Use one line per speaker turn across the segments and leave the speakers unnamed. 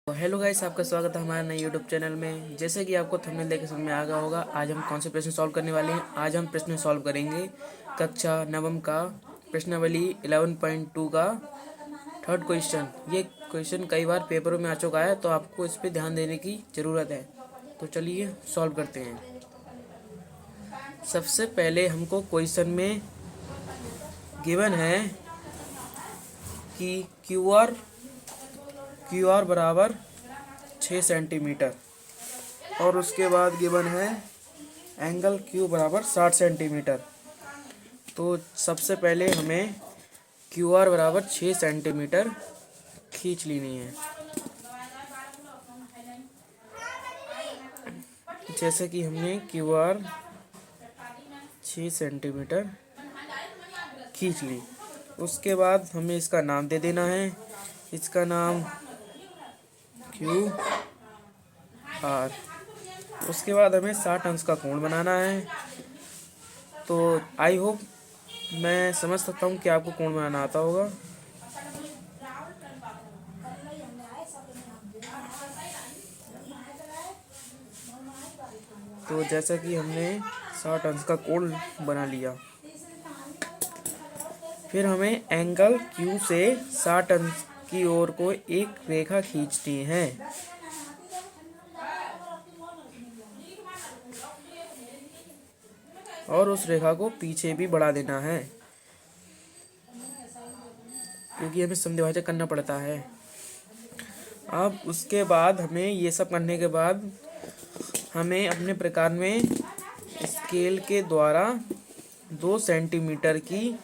तो hello guys, आपका स्वागत है हमारे नए यूट्यूब चैनल में। जैसे कि आपको थंबनेल देख के समझ में आ गया होगा, आज हम कौन से प्रश्न सॉल्व करने वाले हैं। आज हम प्रश्न सॉल्व करेंगे कक्षा नवम का प्रश्नावली 11.2 का थर्ड क्वेश्चन। ये क्वेश्चन कई बार पेपरों में आ चुका है, तो आपको इस पर ध्यान देने की ज़रूरत है। तो चलिए सॉल्व करते हैं। सबसे पहले हमको क्वेश्चन में गिवन है कि क्यू आर बराबर 6 सेंटीमीटर, और उसके बाद गिवन है एंगल क्यू बराबर 60 सेंटीमीटर। तो सबसे पहले हमें क्यू आर बराबर 6 सेंटीमीटर खींच लेनी है। जैसे कि हमने क्यू आर 6 सेंटीमीटर खींच ली, उसके बाद हमें इसका नाम दे देना है। इसका नाम क्यू आर। उसके बाद हमें 60 अंश का कोण बनाना है। तो आई होप मैं समझ सकता हूँ कि आपको कोण बनाना आता होगा। तो जैसा कि हमने 60 अंश का कोण बना लिया, फिर हमें एंगल क्यू से 60 अंश की ओर को एक रेखा खींचनी है। और उस रेखा को पीछे भी बढ़ा देना है, क्योंकि हमें समद्विभाजक करना पड़ता है। अब उसके बाद हमें ये सब करने के बाद हमें अपने प्रकार में स्केल के द्वारा 2 सेंटीमीटर की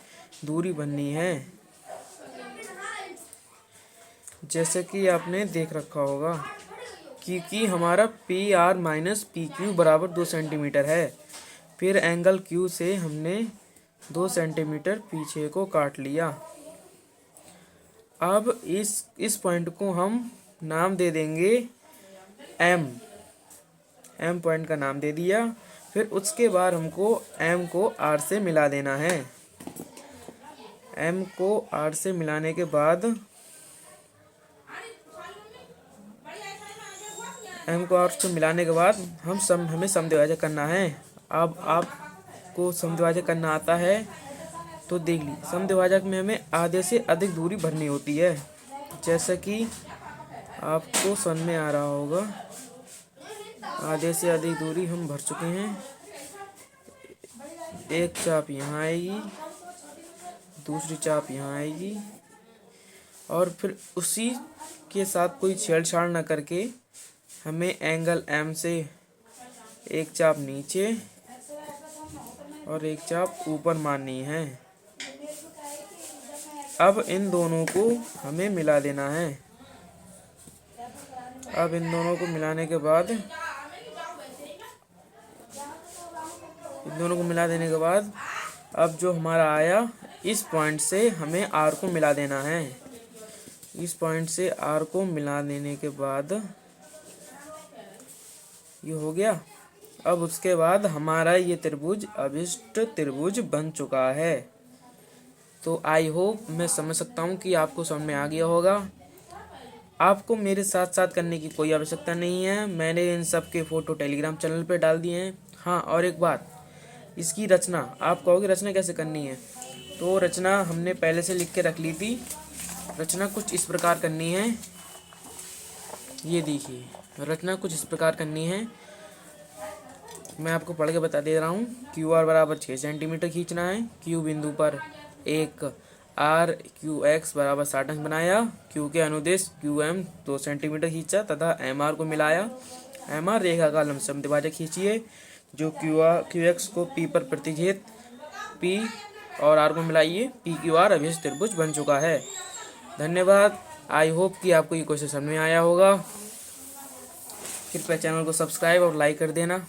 दूरी बननी है, जैसे कि आपने देख रखा होगा, क्योंकि हमारा P R minus P Q बराबर 2 सेंटीमीटर है। फिर एंगल क्यू से हमने 2 सेंटीमीटर पीछे को काट लिया। अब इस पॉइंट को हम नाम दे देंगे एम पॉइंट का नाम दे दिया। फिर उसके बाद हमको एम को आर से मिला देना है। एम को आर से मिलाने के बाद हमें समद्विभाजक करना है। अब आपको समद्विभाजक करना आता है तो देख लीजिए। समद्विभाजक में हमें आधे से अधिक दूरी भरनी होती है, जैसा कि आपको समझ में आ रहा होगा। आधे से अधिक दूरी हम भर चुके हैं। एक चाप यहाँ आएगी, दूसरी चाप यहाँ आएगी, और फिर उसी के साथ कोई छेड़छाड़ न करके हमें एंगल एम से एक चाप नीचे और एक चाप ऊपर मारनी है। अब इन दोनों को हमें मिला देना है। अब इन दोनों को मिलाने के बाद अब जो हमारा आया, इस पॉइंट से हमें आर को मिला देना है। इस पॉइंट से आर को मिला देने के बाद ये हो गया। अब उसके बाद हमारा ये त्रिभुज अभिष्ट त्रिभुज बन चुका है। तो आई होप मैं समझ सकता हूँ कि आपको समझ में आ गया होगा। आपको मेरे साथ साथ करने की कोई आवश्यकता नहीं है। मैंने इन सब के फ़ोटो टेलीग्राम चैनल पर डाल दिए हैं। हाँ, और एक बात, इसकी रचना आप कहोगे रचना कैसे करनी है, तो रचना हमने पहले से लिख के रख ली थी। रचना कुछ इस प्रकार करनी है। ये देखिए, रचना कुछ इस प्रकार करनी है। मैं आपको पढ़ के बता दे रहा हूँ। क्यू आर बराबर 6 सेंटीमीटर खींचना है। क्यू बिंदु पर एक आर क्यू एक्स बराबर 60 अंश बनाया। क्यू के अनुदेश क्यू एम 2 सेंटीमीटर खींचा तथा एम आर को मिलाया। एम आर रेखा का लंब समद्विभाजक खींचिए, जो क्यू एक्स को पी पर प्रतिच्छेद पी और आर को मिलाइए। पी क्यू आर अभिष्ट त्रिभुज बन चुका है। धन्यवाद। आई होप कि आपको ये क्वेश्चन समझ में आया होगा। कृपया चैनल को सब्सक्राइब और लाइक कर देना।